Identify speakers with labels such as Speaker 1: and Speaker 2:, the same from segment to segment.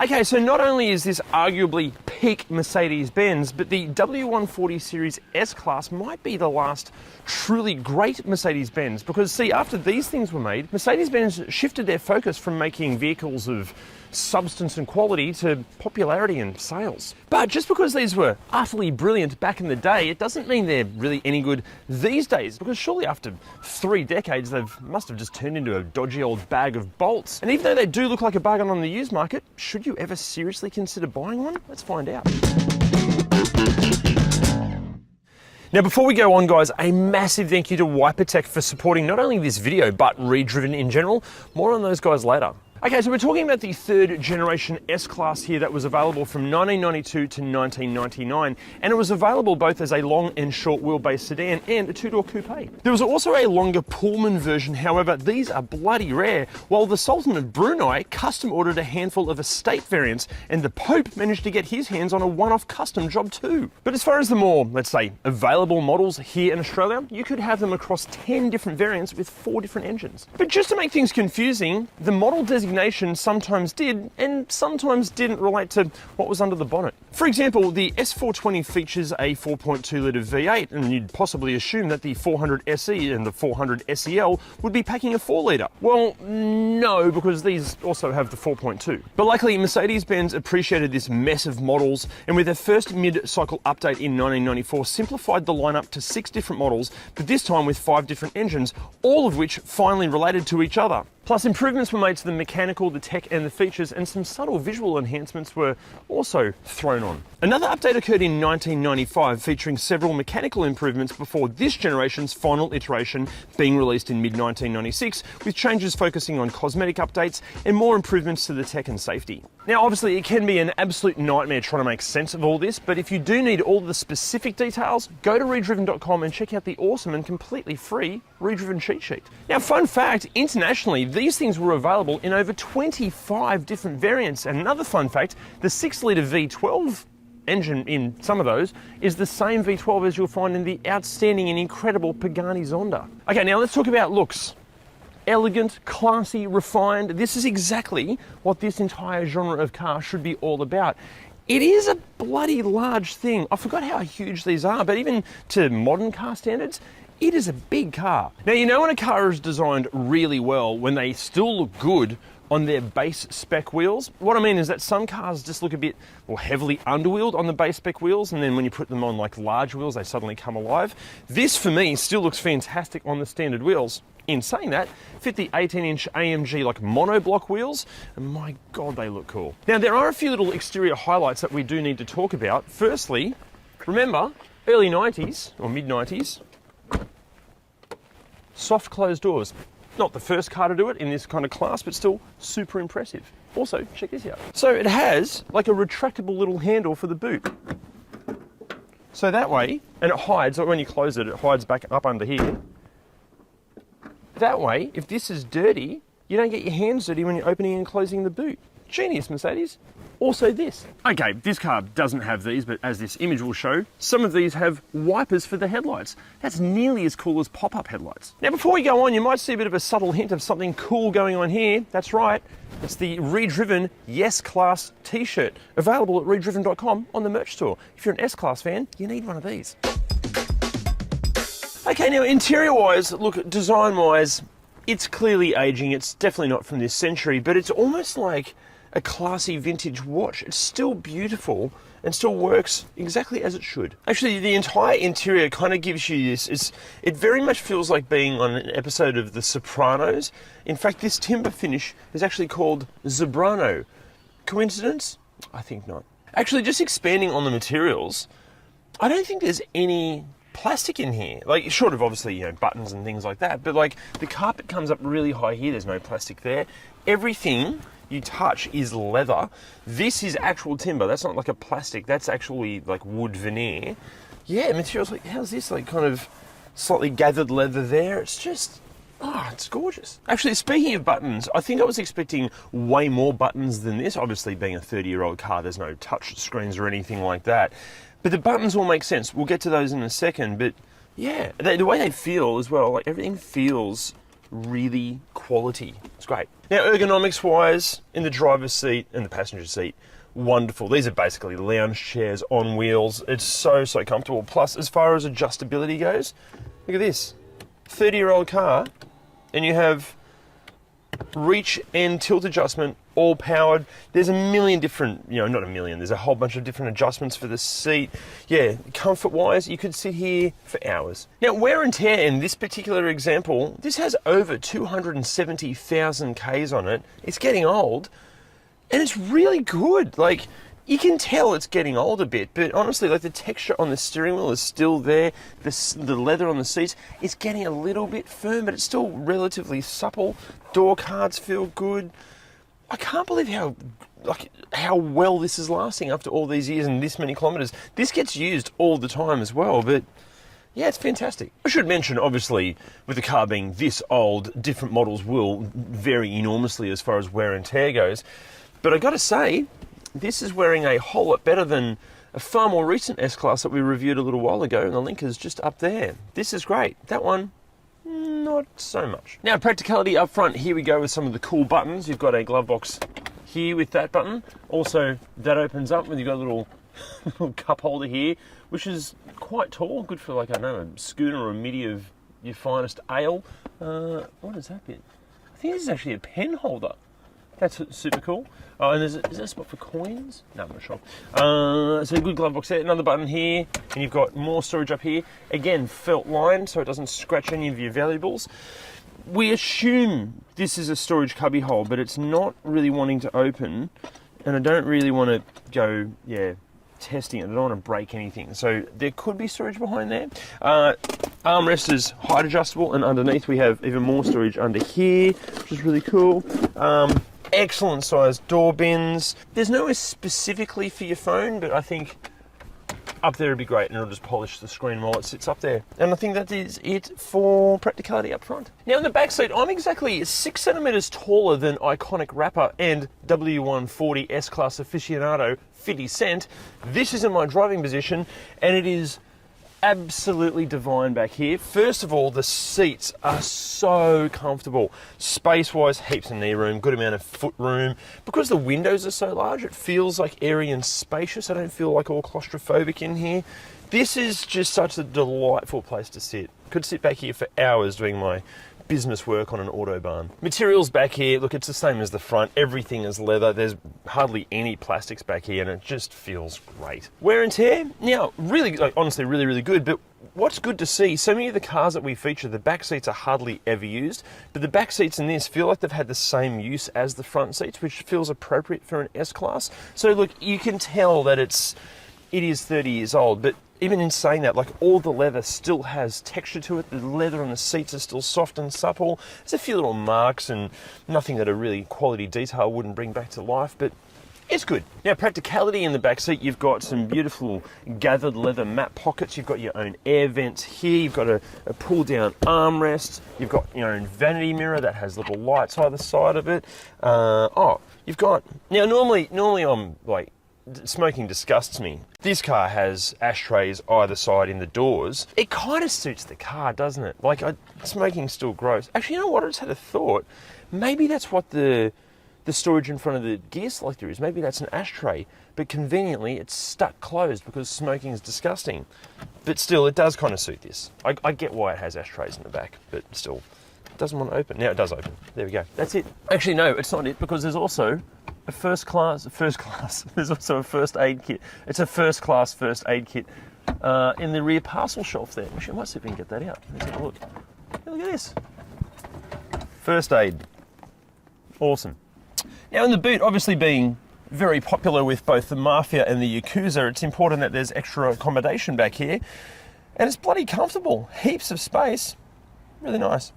Speaker 1: Okay, so not only is this arguably peak Mercedes-Benz, but the W140 Series S-Class might be the last truly great Mercedes-Benz, because see, after these things were made, Mercedes-Benz shifted their focus from making vehicles of substance and quality to popularity and sales. But just because these were utterly brilliant back in the day, it doesn't mean they're really any good these days, because surely after 3 decades they must have just turned into a dodgy old bag of bolts. And even though they do look like a bargain on the used market, should you ever seriously consider buying one? Let's find out. Now, before we go on, guys, a massive thank you to WiperTech for supporting not only this video, but ReDriven in general. More on those guys later. Okay, so we're talking about the 3rd generation S-Class here that was available from 1992 to 1999, and it was available both as a long and short wheelbase sedan and a 2-door coupe. There was also a longer Pullman version, however, these are bloody rare, while the Sultan of Brunei custom ordered a handful of estate variants, and the Pope managed to get his hands on a one-off custom job too. But as far as the more, let's say, available models here in Australia, you could have them across 10 different variants with 4 different engines. But just to make things confusing, the model designation sometimes did and sometimes didn't relate to what was under the bonnet. For example, the S420 features a 4.2 litre V8, and you'd possibly assume that the 400 SE and the 400 SEL would be packing a 4 litre. Well, no, because these also have the 4.2. But luckily, Mercedes-Benz appreciated this mess of models, and with their first mid-cycle update in 1994, simplified the lineup to 6 different models, but this time with 5 different engines, all of which finally related to each other. Plus, improvements were made to the mechanical, the tech and the features, and some subtle visual enhancements were also thrown on. Another update occurred in 1995, featuring several mechanical improvements before this generation's final iteration being released in mid-1996, with changes focusing on cosmetic updates and more improvements to the tech and safety. Now, obviously, it can be an absolute nightmare trying to make sense of all this, but if you do need all the specific details, go to ReDriven.com and check out the awesome and completely free ReDriven cheat sheet. Now, fun fact, internationally, these things were available in over 25 different variants. And another fun fact, the 6-litre V12 engine in some of those is the same V12 as you'll find in the outstanding and incredible Pagani Zonda. Okay, now let's talk about looks. Elegant, classy, refined. This is exactly what this entire genre of car should be all about. It is a bloody large thing. I forgot how huge these are, but even to modern car standards, it is a big car. Now, you know when a car is designed really well, when they still look good on their base spec wheels? What I mean is that some cars just look a bit heavily underwheeled on the base spec wheels, and then when you put them on like large wheels, they suddenly come alive. This, for me, still looks fantastic on the standard wheels. In saying that, fit the 18-inch AMG like monoblock wheels, and my God, they look cool. Now, there are a few little exterior highlights that we do need to talk about. Firstly, remember, early 90s, or mid-90s, soft closed doors. Not the first car to do it in this kind of class, but still super impressive. Also, check this out. So it has like a retractable little handle for the boot. So that way, and it hides, when you close it, it hides back up under here. That way, if this is dirty, you don't get your hands dirty when you're opening and closing the boot. Genius, Mercedes. Also this. Okay, this car doesn't have these, but as this image will show, some of these have wipers for the headlights. That's nearly as cool as pop-up headlights. Now, before we go on, you might see a bit of a subtle hint of something cool going on here. That's right, it's the ReDriven S-Class t-shirt, available at ReDriven.com on the merch store. If you're an S-Class fan, you need one of these. Okay, now interior-wise, look, design-wise, it's clearly aging. It's definitely not from this century, but it's almost like a classy vintage watch. It's still beautiful and still works exactly as it should. Actually, the entire interior kind of gives you this. It very much feels like being on an episode of The Sopranos. In fact, this timber finish is actually called Zebrano. Coincidence? I think not. Actually, just expanding on the materials, I don't think there's any plastic in here. Like, short of obviously, you know, buttons and things like that, but like the carpet comes up really high here. There's no plastic there. Everything you touch is leather. This is actual timber. That's not like a plastic. That's actually like wood veneer. Yeah, materials like, how's this? Like kind of slightly gathered leather there. It's just, oh, it's gorgeous. Actually, speaking of buttons, I think I was expecting way more buttons than this. Obviously, being a 30-year-old car, there's no touch screens or anything like that. But the buttons all make sense. We'll get to those in a second. But yeah, the way they feel as well, like everything feels really quality. It's great. Now, ergonomics wise, in the driver's seat and the passenger seat, wonderful. These are basically lounge chairs on wheels. It's so comfortable. Plus, as far as adjustability goes, look at this. 30-year-old car, and you have reach and tilt adjustment, all powered. There's a million different, not a million, there's a whole bunch of different adjustments for the seat. Yeah, comfort-wise, you could sit here for hours. Now, wear and tear in this particular example, this has over 270,000 Ks on it. It's getting old, and it's really good. Like, you can tell it's getting old a bit, but honestly, like, the texture on the steering wheel is still there. The leather on the seats is getting a little bit firm, but it's still relatively supple. Door cards feel good. I can't believe how well this is lasting after all these years and this many kilometres. This gets used all the time as well, but yeah, it's fantastic. I should mention, obviously, with the car being this old, different models will vary enormously as far as wear and tear goes. But I got to say, this is wearing a whole lot better than a far more recent S-Class that we reviewed a little while ago, and the link is just up there. This is great. That one, not so much. Now, practicality up front, here we go with some of the cool buttons. You've got a glove box here with that button. Also, that opens up when you've got a little cup holder here, which is quite tall, good for, like, I don't know, a schooner or a midi of your finest ale. What is that bit? I think this is actually a pen holder. That's super cool. Oh, and is there a spot for coins? No, I'm not sure. So a good glove box there. Another button here, and you've got more storage up here. Again, felt lined, so it doesn't scratch any of your valuables. We assume this is a storage cubby hole, but it's not really wanting to open, and I don't really want to go, testing it. I don't want to break anything. So there could be storage behind there. Armrest is height adjustable, and underneath we have even more storage under here, which is really cool. Excellent sized door bins. There's nowhere specifically for your phone, but I think up there would be great, and it'll just polish the screen while it sits up there. And I think that is it for practicality up front. Now in the back seat, I'm exactly 6 centimeters taller than iconic rapper and W140 S-Class aficionado 50 Cent. This is in my driving position, and it is absolutely divine back here. First of all, the seats are so comfortable. Space-wise, heaps of knee room, good amount of foot room. Because the windows are so large, it feels like airy and spacious. I don't feel like all claustrophobic in here. This is just such a delightful place to sit. Could sit back here for hours doing my business work on an autobahn. Materials back here, look, it's the same as the front. Everything is leather. There's hardly any plastics back here, and it just feels great. Wear and tear, now, really, honestly, really good. But what's good to see, so many of the cars that we feature, the back seats are hardly ever used, but the back seats in this feel like they've had the same use as the front seats, which feels appropriate for an S-Class. So look, you can tell that it is 30 years old, but even in saying that, like, all the leather still has texture to it. The leather on the seats are still soft and supple. There's a few little marks and nothing that a really quality detail wouldn't bring back to life, but it's good. Now, practicality in the back seat, you've got some beautiful gathered leather mat pockets. You've got your own air vents here. You've got a pull-down armrest. You've got your own vanity mirror that has little lights either side of it. You've got... Now, normally I'm like... Smoking disgusts me. This car has ashtrays either side in the doors. It kind of suits the car, doesn't it? Like, smoking's still gross. Actually, you know what? I just had a thought. Maybe that's what the storage in front of the gear selector is. Maybe that's an ashtray, but conveniently it's stuck closed because smoking is disgusting. But still, it does kind of suit this. I get why it has ashtrays in the back, but still, it doesn't want to open. Now it does open. There we go. That's it. Actually, no, it's not it, because there's also a first class, there's also a first aid kit. It's a first class first aid kit in the rear parcel shelf there. Actually, I might see if we can get that out. Let's have a look. Hey, look at this. First aid. Awesome. Now in the boot, obviously being very popular with both the Mafia and the Yakuza, it's important that there's extra accommodation back here. And it's bloody comfortable. Heaps of space. Really nice.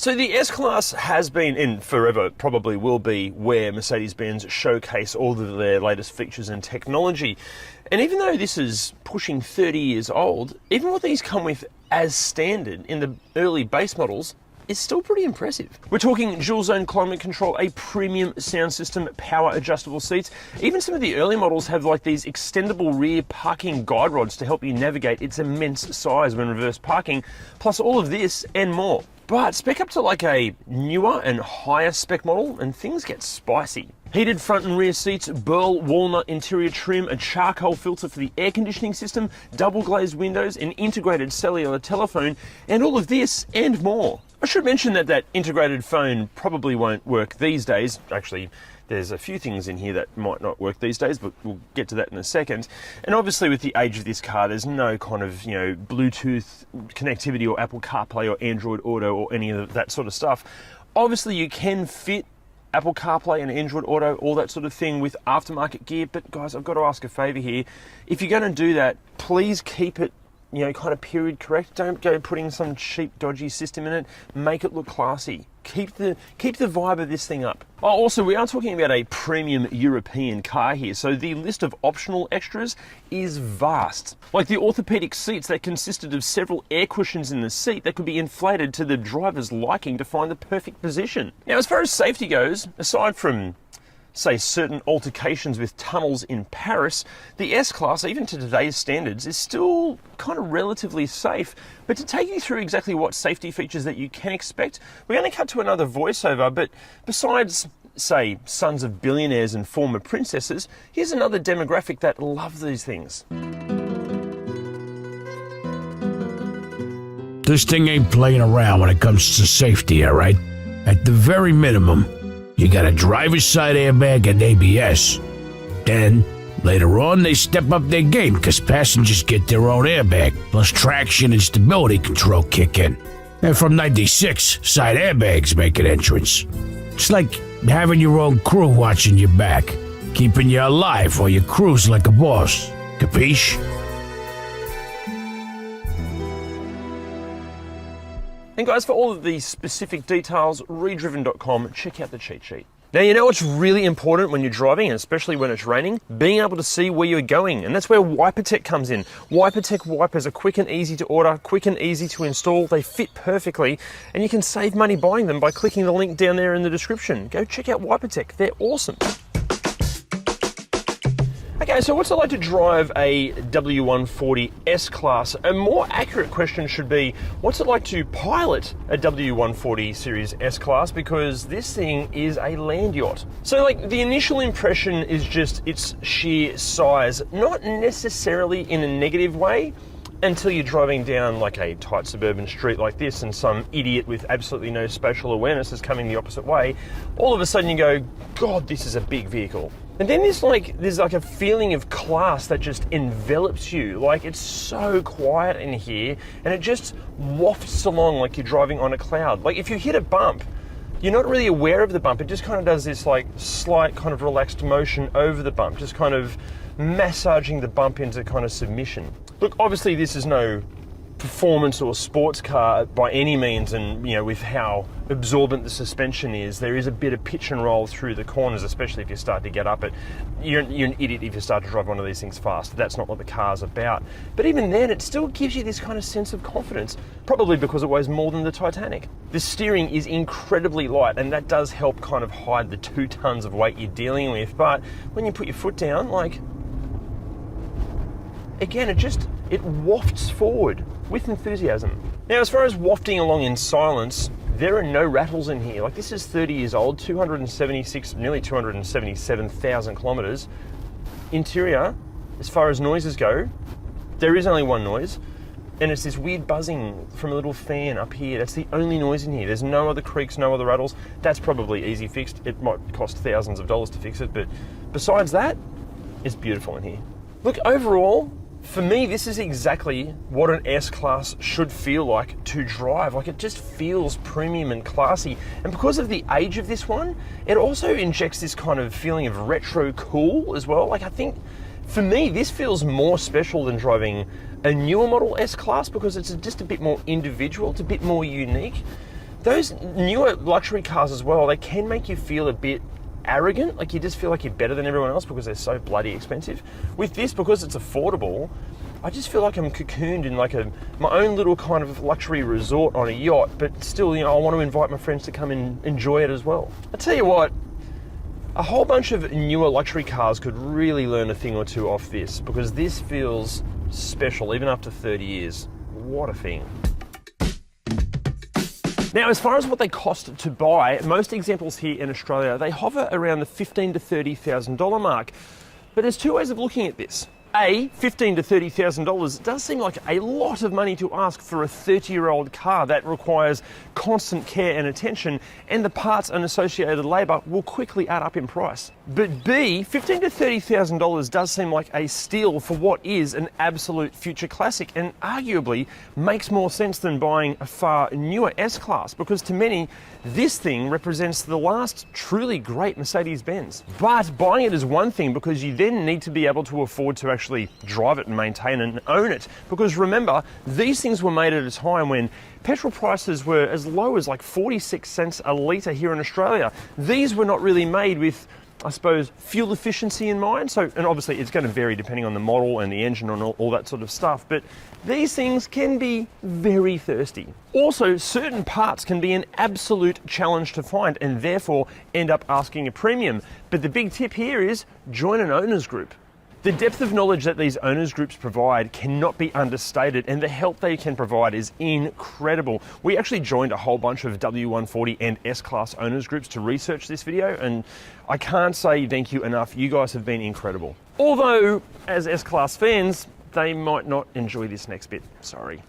Speaker 1: So the S-Class has been, and forever probably will be, where Mercedes-Benz showcase all of their latest features and technology. And even though this is pushing 30 years old, even what these come with as standard in the early base models, is still pretty impressive. We're talking dual zone climate control, a premium sound system, power adjustable seats. Even some of the early models have like these extendable rear parking guide rods to help you navigate its immense size when reverse parking, plus all of this and more. But spec up to like a newer and higher spec model and things get spicy. Heated front and rear seats, burl walnut interior trim, a charcoal filter for the air conditioning system, double glazed windows, an integrated cellular telephone, and all of this and more. I should mention that that integrated phone probably won't work these days. Actually, there's a few things in here that might not work these days, but we'll get to that in a second. And obviously with the age of this car, there's no kind of, Bluetooth connectivity or Apple CarPlay or Android Auto or any of that sort of stuff. Obviously you can fit Apple CarPlay and Android Auto, all that sort of thing with aftermarket gear, but guys, I've got to ask a favor here. If you're going to do that, please keep it kind of period correct. Don't go putting some cheap, dodgy system in it. Make it look classy. Keep the vibe of this thing up. Oh, also, we are talking about a premium European car here, so the list of optional extras is vast. Like the orthopedic seats that consisted of several air cushions in the seat that could be inflated to the driver's liking to find the perfect position. Now, as far as safety goes, aside from say certain altercations with tunnels in Paris, the S-Class, even to today's standards, is still kind of relatively safe. But to take you through exactly what safety features that you can expect, we're going to cut to another voiceover, but besides, say, sons of billionaires and former princesses, here's another demographic that love these things.
Speaker 2: This thing ain't playing around when it comes to safety, all right? At the very minimum, you got a driver's side airbag and ABS. Then, later on, they step up their game because passengers get their own airbag, plus traction and stability control kick in. And from 96, side airbags make an entrance. It's like having your own crew watching your back, keeping you alive while you cruise like a boss. Capiche?
Speaker 1: And guys, for all of the specific details, ReDriven.com, check out the cheat sheet. Now, you know what's really important when you're driving, and especially when it's raining? Being able to see where you're going, and that's where WiperTech comes in. WiperTech wipers are quick and easy to order, quick and easy to install, they fit perfectly, and you can save money buying them by clicking the link down there in the description. Go check out WiperTech, they're awesome. Okay, so what's it like to drive a W140 S-Class? A more accurate question should be, what's it like to pilot a W140 Series S-Class? Because this thing is a land yacht. So like the initial impression is just its sheer size, not necessarily in a negative way, until you're driving down like a tight suburban street like this and some idiot with absolutely no spatial awareness is coming the opposite way. All of a sudden you go, God, this is a big vehicle. And then there's like a feeling of class that just envelops you. Like it's so quiet in here and it just wafts along like you're driving on a cloud. Like if you hit a bump, you're not really aware of the bump. It just kind of does this like slight kind of relaxed motion over the bump, just kind of massaging the bump into kind of submission. Look, obviously this is no performance or sports car by any means, and with how absorbent the suspension is, there is a bit of pitch and roll through the corners, especially if you start to get up it. You're an idiot if you start to drive one of these things fast. That's not what the car's about. But even then, it still gives you this kind of sense of confidence, probably because it weighs more than the Titanic. The steering is incredibly light, and that does help kind of hide the 2 tons of weight you're dealing with. But when you put your foot down, like, again, it wafts forward with enthusiasm. Now, as far as wafting along in silence, there are no rattles in here. Like, this is 30 years old, nearly 277,000 kilometers. Interior, as far as noises go, there is only one noise, and it's this weird buzzing from a little fan up here. That's the only noise in here. There's no other creaks, no other rattles. That's probably easy fixed. It might cost thousands of dollars to fix it, but besides that, it's beautiful in here. Look, overall, for me, this is exactly what an S-Class should feel like to drive. Like, it just feels premium and classy. And because of the age of this one, it also injects this kind of feeling of retro cool as well. Like, I think, for me, this feels more special than driving a newer model S-Class because it's just a bit more individual, it's a bit more unique. Those newer luxury cars as well, they can make you feel a bit arrogant, like you just feel like you're better than everyone else because they're so bloody expensive. With this, because it's affordable, I just feel like I'm cocooned in like my own little kind of luxury resort on a yacht, but still, I want to invite my friends to come and enjoy it as well. I tell you what, a whole bunch of newer luxury cars could really learn a thing or two off this, because this feels special, even after 30 years. What a thing. Now, as far as what they cost to buy, most examples here in Australia, they hover around the $15,000 to $30,000 mark. But there's two ways of looking at this. A, $15,000 to $30,000 does seem like a lot of money to ask for a 30-year-old car that requires constant care and attention, and the parts and associated labour will quickly add up in price. But B, $15,000 to $30,000 does seem like a steal for what is an absolute future classic, and arguably makes more sense than buying a far newer S-Class, because to many, this thing represents the last truly great Mercedes-Benz. But buying it is one thing, because you then need to be able to afford to actually drive it and maintain and own it. Because remember, these things were made at a time when petrol prices were as low as like 46 cents a litre here in Australia. These were not really made with, I suppose, fuel efficiency in mind. So, and obviously it's going to vary depending on the model and the engine and all that sort of stuff, but these things can be very thirsty. Also, certain parts can be an absolute challenge to find and therefore end up asking a premium. But the big tip here is join an owners group. The depth of knowledge that these owners groups provide cannot be understated, and the help they can provide is incredible. We actually joined a whole bunch of W140 and S-Class owners groups to research this video, and I can't say thank you enough. You guys have been incredible. Although, as S-Class fans, they might not enjoy this next bit. Sorry.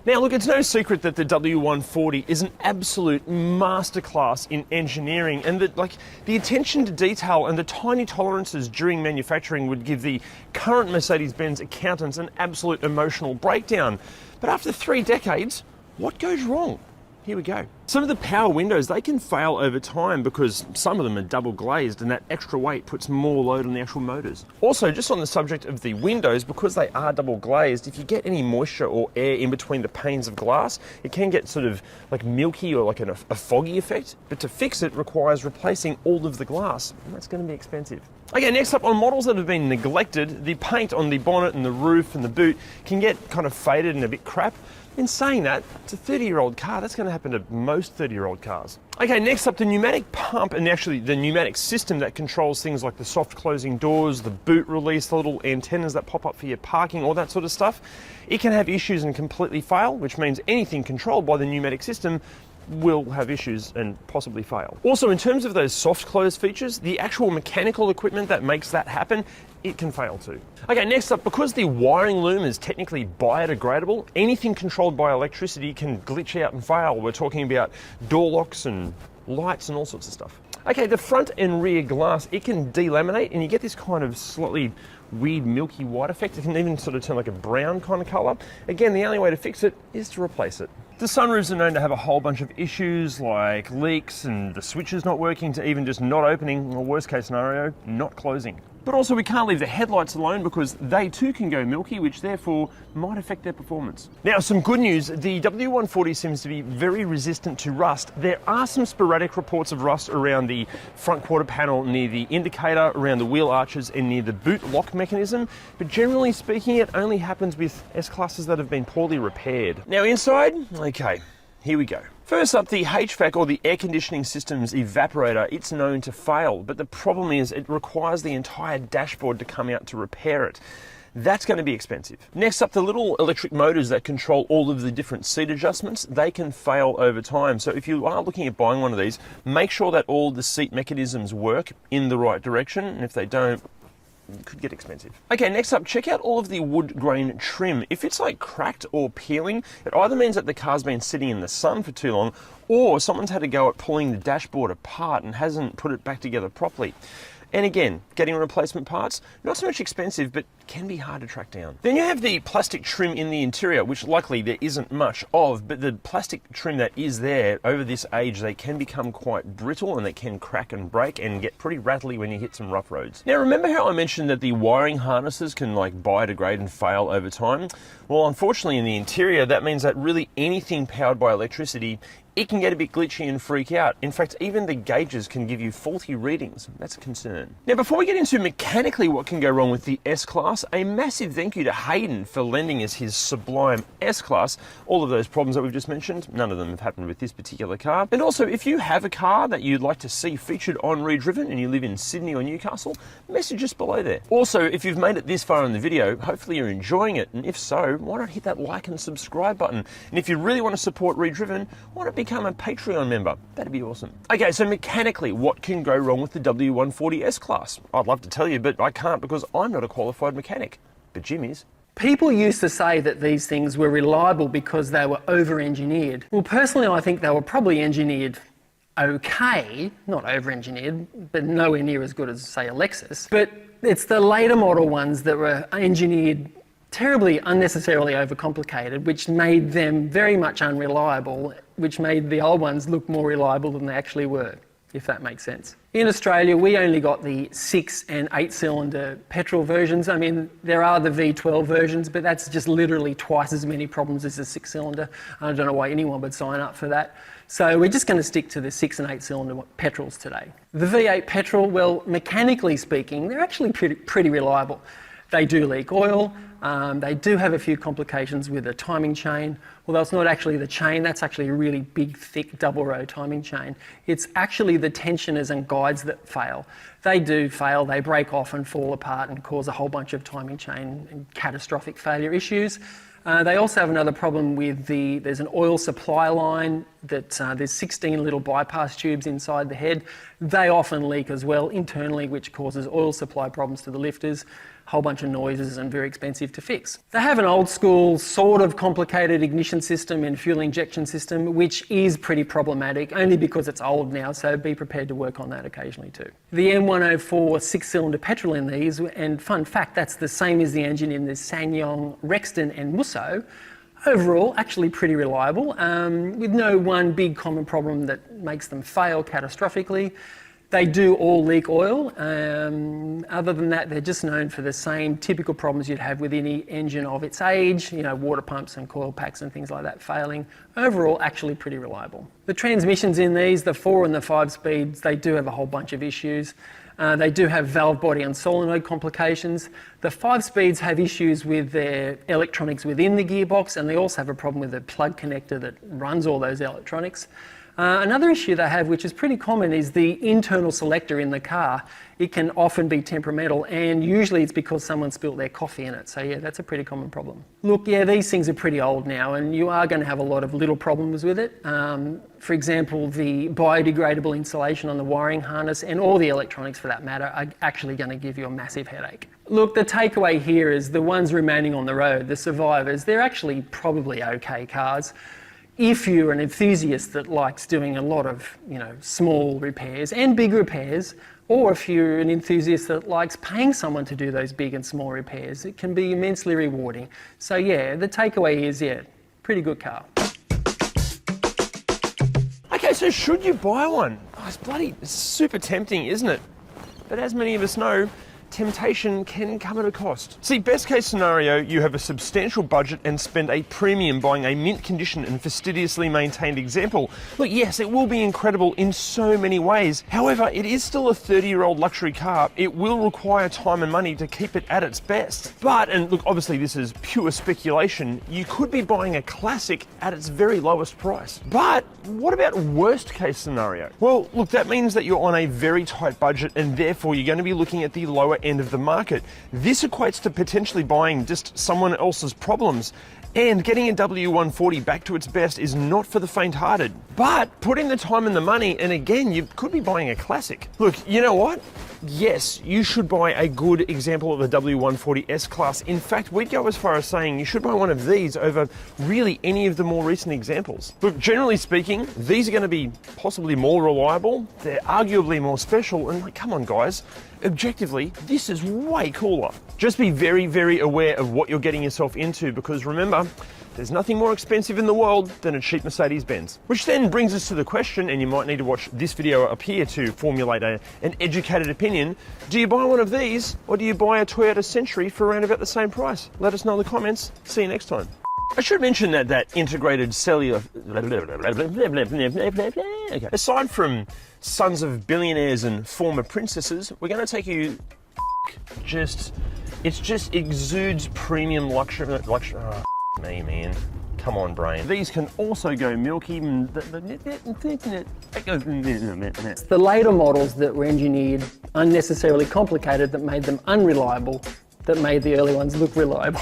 Speaker 1: Now look, it's no secret that the W140 is an absolute masterclass in engineering, and that the attention to detail and the tiny tolerances during manufacturing would give the current Mercedes-Benz accountants an absolute emotional breakdown. But after 3 decades, what goes wrong? Here we go. Some of the power windows, they can fail over time because some of them are double glazed, and that extra weight puts more load on the actual motors. Also, just on the subject of the windows, because they are double glazed, if you get any moisture or air in between the panes of glass, it can get sort of like milky or like a foggy effect. But to fix it requires replacing all of the glass, and that's going to be expensive. Okay, next up, on models that have been neglected, the paint on the bonnet and the roof and the boot can get kind of faded and a bit crap. In saying that, it's a 30-year-old car. That's going to happen to most 30-year-old cars. Okay, next up, the pneumatic pump, and actually the pneumatic system that controls things like the soft closing doors, the boot release, the little antennas that pop up for your parking, all that sort of stuff. It can have issues and completely fail, which means anything controlled by the pneumatic system will have issues and possibly fail. Also, in terms of those soft close features, the actual mechanical equipment that makes that happen, it can fail too. Okay, next up, because the wiring loom is technically biodegradable, anything controlled by electricity can glitch out and fail. We're talking about door locks and lights and all sorts of stuff. Okay, the front and rear glass, it can delaminate and you get this kind of slightly weird milky white effect. It can even sort of turn like a brown kind of color. Again, the only way to fix it is to replace it. The sunroofs are known to have a whole bunch of issues like leaks and the switches not working to even just not opening, or worst case scenario, not closing. But also we can't leave the headlights alone because they too can go milky, which therefore might affect their performance. Now, some good news, the W140 seems to be very resistant to rust. There are some sporadic reports of rust around the front quarter panel, near the indicator, around the wheel arches and near the boot lock mechanism, but generally speaking it only happens with S-Classes that have been poorly repaired. Now inside, okay, here we go. First up, the HVAC, or the air conditioning system's evaporator, it's known to fail, but the problem is it requires the entire dashboard to come out to repair it. That's going to be expensive. Next up, the little electric motors that control all of the different seat adjustments, they can fail over time. So if you are looking at buying one of these, make sure that all the seat mechanisms work in the right direction, and if they don't, it could get expensive. Okay, next up, check out all of the wood grain trim. If it's like cracked or peeling, it either means that the car's been sitting in the sun for too long, or someone's had to go at pulling the dashboard apart and hasn't put it back together properly. And again, getting replacement parts, not so much expensive, but can be hard to track down. Then you have the plastic trim in the interior, which likely there isn't much of, but the plastic trim that is there, over this age, they can become quite brittle and they can crack and break and get pretty rattly when you hit some rough roads. Now, remember how I mentioned that the wiring harnesses can like biodegrade and fail over time? Well, unfortunately in the interior, that means that really anything powered by electricity, it can get a bit glitchy and freak out. In fact, even the gauges can give you faulty readings. That's a concern. Now, before we get into mechanically what can go wrong with the S-Class, a massive thank you to Hayden for lending us his sublime S-Class. All of those problems that we've just mentioned, none of them have happened with this particular car. And also, if you have a car that you'd like to see featured on ReDriven and you live in Sydney or Newcastle, message us below there. Also, if you've made it this far in the video, hopefully you're enjoying it. And if so, why not hit that like and subscribe button? And if you really want to support ReDriven, why not become a Patreon member? That'd be awesome. Okay, so mechanically, what can go wrong with the W140 S-Class? I'd love to tell you, but I can't because I'm not a qualified mechanic. But Jim is.
Speaker 3: People used to say that these things were reliable because they were over-engineered. Well, personally, I think they were probably engineered okay, not over-engineered, but nowhere near as good as, say, a Lexus. But it's the later model ones that were engineered terribly unnecessarily overcomplicated, which made them very much unreliable, which made the old ones look more reliable than they actually were, if that makes sense. In Australia, we only got the 6 and 8 cylinder petrol versions. I mean, there are the V12 versions, but that's just literally twice as many problems as the 6 cylinder. I don't know why anyone would sign up for that. So we're just going to stick to the 6 and 8 cylinder petrols today. The V8 petrol, well, mechanically speaking, they're actually pretty reliable. They do leak oil. They do have a few complications with the timing chain, although it's not actually the chain, that's actually a really big, thick, double row timing chain. It's actually the tensioners and guides that fail. They do fail, they break off and fall apart and cause a whole bunch of timing chain and catastrophic failure issues. They also have another problem with there's an oil supply line that there's 16 little bypass tubes inside the head. They often leak as well internally, which causes oil supply problems to the lifters, a whole bunch of noises and very expensive to fix. They have an old school sort of complicated ignition system and fuel injection system, which is pretty problematic only because it's old now, so be prepared to work on that occasionally too. The M104 6-cylinder petrol in these, and fun fact, that's the same as the engine in the SsangYong, Rexton and Musso. Overall, actually pretty reliable, with no one big common problem that makes them fail catastrophically. They do all leak oil. Other than that, they're just known for the same typical problems you'd have with any engine of its age, you know, water pumps and coil packs and things like that failing. Overall, actually pretty reliable. The transmissions in these, the 4 and the 5 speeds, they do have a whole bunch of issues. They do have valve body and solenoid complications. The 5 speeds have issues with their electronics within the gearbox, and they also have a problem with the plug connector that runs all those electronics. Another issue they have, which is pretty common, is the internal selector in the car. It can often be temperamental, and usually it's because someone spilt their coffee in it. So yeah, that's a pretty common problem. Look, yeah, these things are pretty old now, and you are going to have a lot of little problems with it. For example, the biodegradable insulation on the wiring harness, and all the electronics for that matter, are actually going to give you a massive headache. Look, the takeaway here is the ones remaining on the road, the survivors, they're actually probably okay cars. If you're an enthusiast that likes doing a lot of, you know, small repairs and big repairs, or if you're an enthusiast that likes paying someone to do those big and small repairs, it can be immensely rewarding. So yeah, the takeaway is, yeah, pretty good car.
Speaker 1: Okay, so should you buy one? Oh, it's super tempting, isn't it? But as many of us know, temptation can come at a cost. See, best case scenario, you have a substantial budget and spend a premium buying a mint condition and fastidiously maintained example. Look, yes, it will be incredible in so many ways. However, it is still a 30-year-old luxury car. It will require time and money to keep it at its best. But, and look, obviously this is pure speculation, you could be buying a classic at its very lowest price. But what about worst case scenario? Well, look, that means that you're on a very tight budget and therefore you're going to be looking at the lower end of the market. This equates to potentially buying just someone else's problems. And getting a W140 back to its best is not for the faint-hearted. But put in the time and the money, and again, you could be buying a classic. Look, you know what? Yes, you should buy a good example of the W140 S-Class. In fact, we'd go as far as saying you should buy one of these over really any of the more recent examples. Look, generally speaking, these are going to be possibly more reliable, they're arguably more special, and like, come on guys, objectively, this is way cooler. Just be very, very aware of what you're getting yourself into, because remember, there's nothing more expensive in the world than a cheap Mercedes-Benz. Which then brings us to the question, and you might need to watch this video up here to formulate an educated opinion. Do you buy one of these, or do you buy a Toyota Century for around about the same price? Let us know in the comments. See you next time. I should mention that integrated cellular. Okay. Aside from sons of billionaires and former princesses, we're going to take you. It just exudes premium luxury. Oh, me, man. Come on, brain. These can also go milky.
Speaker 3: The later models that were engineered unnecessarily complicated that made them unreliable, that made the early ones look reliable.